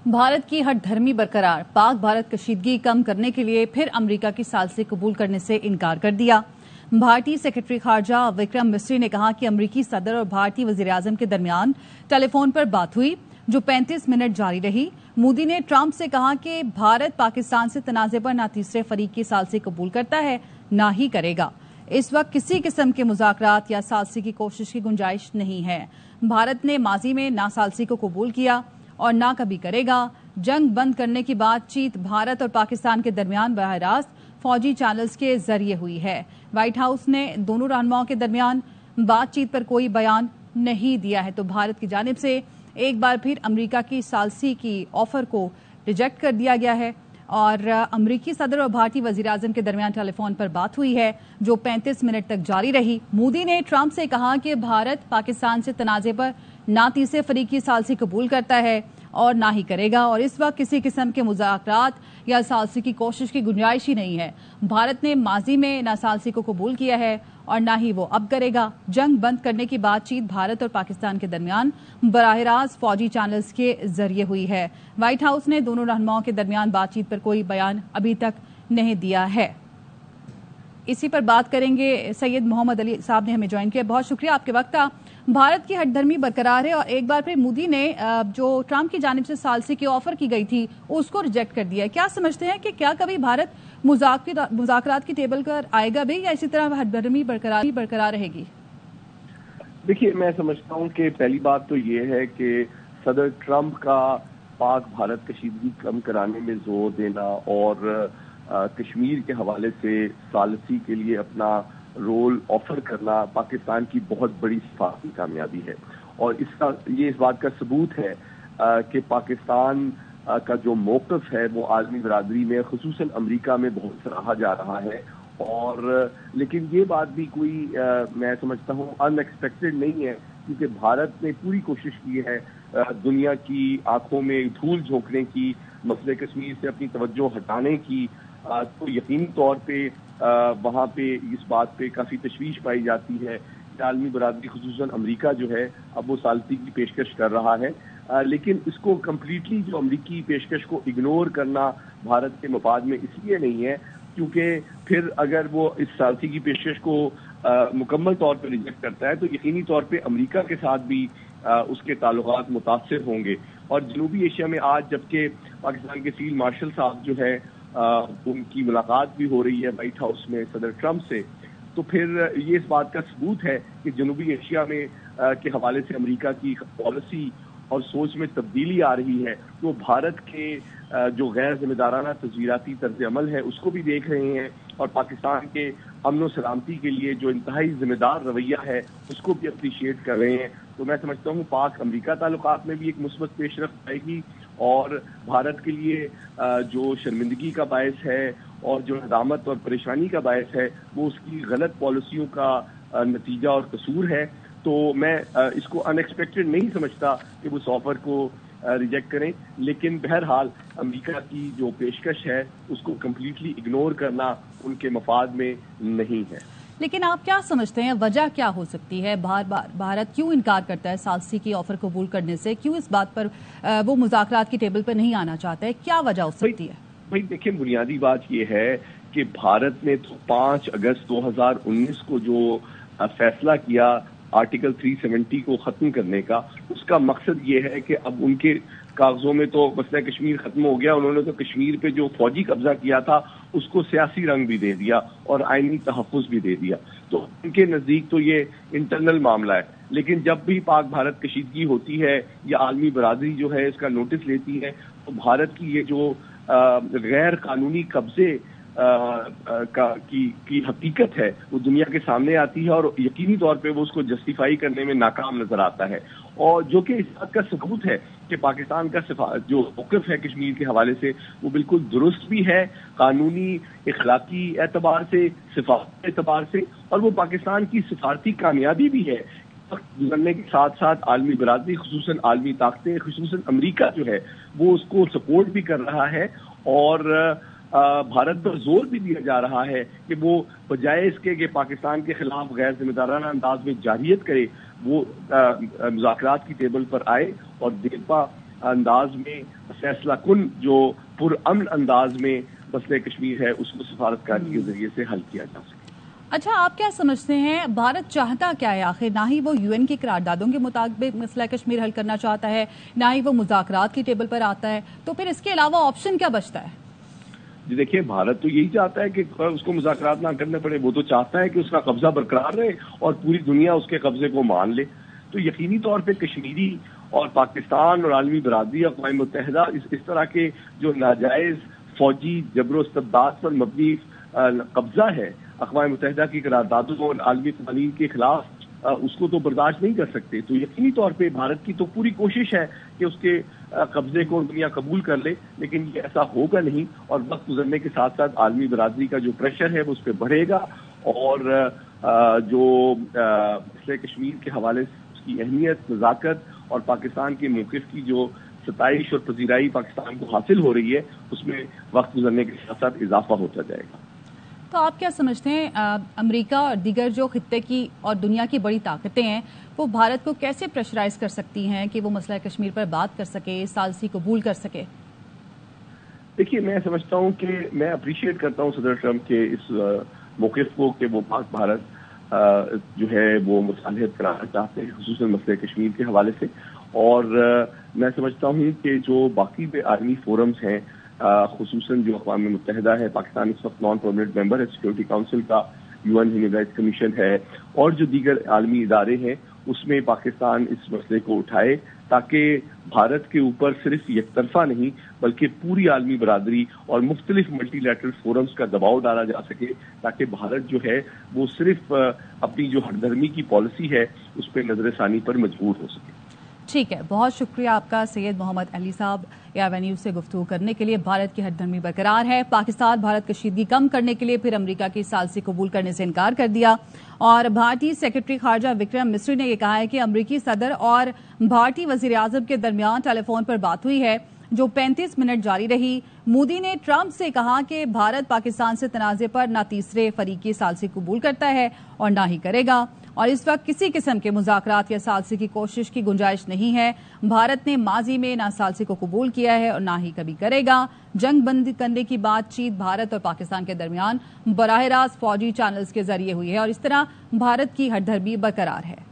भारत की हट धर्मी बरकरार, पाक भारत कशीदगी कम करने के लिए फिर अमेरिका की साजिश कबूल करने से इनकार कर दिया। भारतीय सेक्रेटरी खारजा विक्रम मिस्री ने कहा कि अमेरिकी सदर और भारतीय वजीर-ए-आजम के दरमियान टेलीफोन पर बात हुई जो 35 मिनट जारी रही। मोदी ने ट्रंप से कहा कि भारत पाकिस्तान से तनाज़े पर न तीसरे फरीक की साजिश कबूल करता है न ही करेगा। इस वक्त किसी किस्म के मुज़ाकरात या साजिश की कोशिश की गुंजाइश नहीं है। भारत ने माजी में ना साजिश को कबूल किया और ना कभी करेगा। जंग बंद करने की बातचीत भारत और पाकिस्तान के दरमियान बराह रास्त फौजी चैनल्स के जरिए हुई है। व्हाइट हाउस ने दोनों रहनुमाओं के दरमियान बातचीत पर कोई बयान नहीं दिया है, तो भारत की जानिब से एक बार फिर अमेरिका की सालिसी की ऑफर को रिजेक्ट कर दिया गया है और अमेरिकी सदर और भारतीय वजीर-ए-आजम के दरमियान टेलीफोन पर बात हुई है जो 35 मिनट तक जारी रही। मोदी ने ट्रंप से कहा कि भारत पाकिस्तान से तनाज़े पर ना तीसरे फरीक की सालिसी कबूल करता है और ना ही करेगा और इस वक्त किसी किस्म के मुज़ाकरात या सालिसी की कोशिश की गुंजाइश ही नहीं है। भारत ने माजी में ना सालिसी को कबूल किया है और ना ही वो अब करेगा। जंग बंद करने की बातचीत भारत और पाकिस्तान के दरमियान बराह रास्त फौजी चैनल्स के जरिए हुई है। व्हाइट हाउस ने दोनों रहनुमाओं के दरमियान बातचीत पर कोई बयान अभी तक नहीं दिया है। इसी पर बात करेंगे। सैयद मोहम्मद अली साहब ने हमें ज्वाइन किया, बहुत शुक्रिया आपके वक्त का। भारत की हटधर्मी बरकरार है और एक बार फिर मोदी ने जो ट्रंप की जानिब से सालिसी की ऑफर की गई थी उसको रिजेक्ट कर दिया है। क्या समझते हैं कि क्या कभी भारत मुज़ाकरात की टेबल पर आएगा भी या इसी तरह हटधर्मी बरकरार रहेगी? देखिए, मैं समझता हूं कि पहली बात तो ये है कि सदर ट्रंप का पाक भारत कशीदगी कम कराने में जोर देना और कश्मीर के हवाले से सालिसी के लिए अपना रोल ऑफर करना पाकिस्तान की बहुत बड़ी सिफारती कामयाबी है और ये इस बात का सबूत है कि पाकिस्तान का जो मौक़िफ़ है वो आलमी बरादरी में ख़ुसूसन अमेरिका में बहुत सराहा जा रहा है। और लेकिन ये बात भी कोई मैं समझता हूँ अनएक्सपेक्टेड नहीं है, क्योंकि भारत ने पूरी कोशिश की है दुनिया की आंखों में धूल झोंकने की, मसले कश्मीर से अपनी तवज्जो हटाने की। तो यकीनी तौर पे वहाँ पे इस बात पे काफ़ी तशवीश पाई जाती है कि आलमी बरादरी ख़ुसूसन अमेरिका जो है अब वो सालिसी की पेशकश कर रहा है, लेकिन इसको कम्प्लीटली जो अमेरिकी पेशकश को इग्नोर करना भारत के मफाद में इसलिए नहीं है क्योंकि फिर अगर वो इस सालिसी की पेशकश को मुकम्मल तौर पर रिजेक्ट करता है तो यकीनी तौर पर अमेरिका के साथ भी उसके ताल्लुकात मुतासिर होंगे। और जनूबी एशिया में आज जबकि पाकिस्तान के फील्ड मार्शल साहब जो है उनकी मुलाकात भी हो रही है व्हाइट हाउस में सदर ट्रंप से, तो फिर ये इस बात का सबूत है कि जनूबी एशिया में के हवाले से अमेरिका की पॉलिसी और सोच में तब्दीली आ रही है। तो भारत के जो गैर जिम्मेदाराना तस्वीराती तर्ज अमल है उसको भी देख रहे हैं और पाकिस्तान के अमन और सलामती के लिए जो इंतहाई जिम्मेदार रवैया है उसको भी अप्रिशिएट कर रहे हैं। तो मैं समझता हूँ पाक अमेरिका ताल्लुकात में भी एक मुस्बत पेशरफ्त आएगी और भारत के लिए जो शर्मिंदगी का बायस है और जो नदामत और परेशानी का बायस है वो उसकी गलत पॉलिसियों का नतीजा और कसूर है। तो मैं इसको अनएक्सपेक्टेड नहीं समझता कि वो उस ऑफर को रिजेक्ट करें, लेकिन बहरहाल अमेरिका की जो पेशकश है उसको कम्प्लीटली इग्नोर करना उनके मफाद में नहीं है। लेकिन आप क्या समझते हैं वजह क्या हो सकती है? भारत क्यों इनकार करता है सालिसी की ऑफर कबूल करने से? क्यों इस बात पर वो मुज़ाकरात की टेबल पर नहीं आना चाहता है? क्या वजह हो सकती है? भाई देखिए, बुनियादी बात यह है कि भारत ने तो 5 अगस्त 2019 को जो फैसला किया आर्टिकल 370 को खत्म करने का, उसका मकसद ये है कि अब उनके कागजों में तो मसला कश्मीर खत्म हो गया, उन्होंने तो कश्मीर पे जो फौजी कब्जा किया था उसको सियासी रंग भी दे दिया और आईनी तहफ़्फ़ुज़ भी दे दिया। तो उनके नज़दीक तो ये इंटरनल मामला है, लेकिन जब भी पाक भारत कशीदगी होती है या आलमी बरादरी जो है इसका नोटिस लेती है तो भारत की ये जो गैर कानूनी कब्जे की हकीकत है वो दुनिया के सामने आती है और यकीनी तौर पे वो उसको जस्टिफाई करने में नाकाम नजर आता है। और जो कि इस बात का सबूत है कि पाकिस्तान का जो मौक़िफ़ है कश्मीर के हवाले से वो बिल्कुल दुरुस्त भी है, कानूनी इखलाकी एतबार से, सिफारती एतबार से, और वो पाकिस्तान की सिफारती कामयाबी भी है। वक्त गुजरने के साथ साथ आलमी बरादरी ख़ुसूसन आलमी ताकतें ख़ुसूसन अमेरिका जो है वो उसको सपोर्ट भी कर रहा है और भारत पर जोर भी दिया जा रहा है कि वो बजाय इसके कि पाकिस्तान के खिलाफ गैर जिम्मेदाराना अंदाज में जारियत करे वो मुज़ाकरात की टेबल पर आए और देरपा انداز میں فیصلہ کن جو پرامن انداز میں مسئلہ کشمیر ہے اس کو سفارتکاری کے ذریعے سے حل کیا جا سکے۔ اچھا، آپ کیا سمجھتے ہیں بھارت چاہتا کیا ہے آخر؟ نہ ہی وہ UN کی قراردادوں کے مطابق مسئلہ کشمیر حل کرنا چاہتا ہے، نہ ہی وہ مذاکرات کی ٹیبل پر آتا ہے، تو پھر اس کے علاوہ آپشن کیا بچتا ہے؟ جی دیکھیے، بھارت تو یہی چاہتا ہے کہ اس کو مذاکرات نہ کرنے پڑے، وہ تو چاہتا ہے کہ اس کا قبضہ برقرار رہے اور پوری دنیا اس کے قبضے کو مان لے۔ تو یقینی طور پہ کشمیری اور پاکستان اور عالمی برادری اقوام متحدہ اس طرح کے جو ناجائز فوجی جبر و استبداد پر مبنی قبضہ ہے اقوام متحدہ کی قراردادوں اور عالمی قوانین کے خلاف، اس کو تو برداشت نہیں کر سکتے۔ تو یقینی طور پہ بھارت کی تو پوری کوشش ہے کہ اس کے قبضے کو دنیا قبول کر لے، لیکن یہ ایسا ہوگا نہیں، اور وقت گزرنے کے ساتھ ساتھ عالمی برادری کا جو پریشر ہے وہ اس پہ بڑھے گا، اور جو مسئلہ کشمیر کے حوالے سے اس کی اہمیت، نزاکت اور پاکستان کے موقف کی جو ستائش اور پذیرائی پاکستان کو حاصل ہو رہی ہے، اس میں وقت گزرنے کے ساتھ ساتھ اضافہ ہوتا جائے گا۔ تو آپ کیا سمجھتے ہیں امریکہ اور دیگر جو خطے کی اور دنیا کی بڑی طاقتیں ہیں وہ بھارت کو کیسے پریشرائز کر سکتی ہیں کہ وہ مسئلہ کشمیر پر بات کر سکے، ثالثی قبول کر سکے؟ دیکھیے، میں سمجھتا ہوں کہ میں اپریشیٹ کرتا ہوں صدر ٹرمپ کے اس موقف کو کہ وہ پاک بھارت جو ہے وہ مصالحت کرانا چاہتے ہیں، خصوصاً مسئلہ کشمیر کے حوالے سے، اور میں سمجھتا ہوں کہ جو باقی عالمی فورمز ہیں، خصوصاً جو اقوام متحدہ ہے، پاکستان اس وقت نان پرماننٹ ممبر ہے سیکورٹی کونسل کا، UN ہیومن رائٹس کمیشن ہے، اور جو دیگر عالمی ادارے ہیں، اس میں پاکستان اس مسئلے کو اٹھائے تاکہ بھارت کے اوپر صرف یک طرفہ نہیں بلکہ پوری عالمی برادری اور مختلف ملٹی لیٹرل فورمز کا دباؤ ڈالا جا سکے، تاکہ بھارت جو ہے وہ صرف اپنی جو ہٹ دھرمی کی پالیسی ہے اس پہ نظر ثانی پر مجبور ہو سکے۔ ٹھیک ہے، بہت شکریہ آپ کا سید محمد علی صاحب، ARY نیوز سے گفتگو کرنے کے لیے۔ بھارت کی ہٹ دھرمی برقرار ہے، پاکستان بھارت کشیدگی کم کرنے کے لیے پھر امریکہ کی ثالثی قبول کرنے سے انکار کر دیا، اور بھارتی سیکرٹری خارجہ وکرم مسری نے یہ کہا ہے کہ امریکی صدر اور بھارتی وزیر اعظم کے درمیان ٹیلی فون پر بات ہوئی ہے جو 35 منٹ جاری رہی۔ مودی نے ٹرمپ سے کہا کہ بھارت پاکستان سے تنازع پر نہ تیسرے فریق کی ثالثی قبول کرتا ہے اور نہ ہی کرے گا، اور اس وقت کسی قسم کے مذاکرات یا ثالثی کی کوشش کی گنجائش نہیں ہے۔ بھارت نے ماضی میں نہ ثالثی کو قبول کیا ہے اور نہ ہی کبھی کرے گا۔ جنگ بند کرنے کی بات چیت بھارت اور پاکستان کے درمیان براہ راست فوجی چینلز کے ذریعے ہوئی ہے، اور اس طرح بھارت کی ہٹ دھرمی برقرار ہے۔